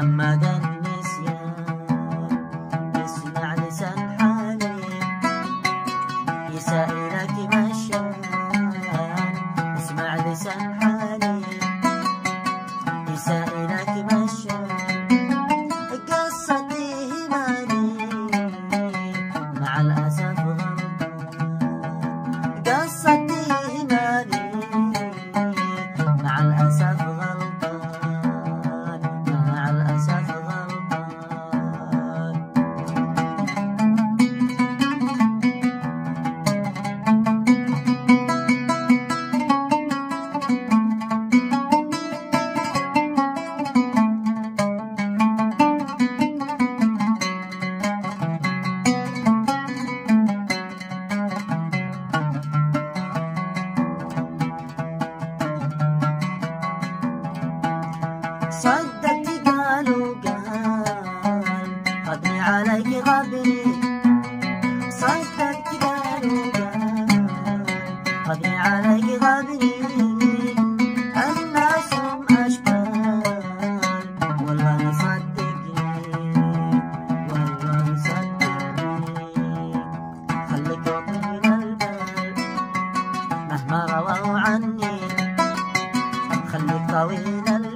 تعمد النسيان. اسمع لسان حالي يسائلك مشان، اسمع لسان حالي يسائلك مشان. قصتي هنالي مع الأسف غلطان، قصتي هنالي مع الأسف غلطان، مع الأسف غلطان. صدقت قالوا قال غبني عليك غبني، صدقت قالوا قال غبني عليك غبني. الناس هم أشكال والله صدقني، والله صدقني. خليك طويل البال مهما رووا عني، خليك طويل البال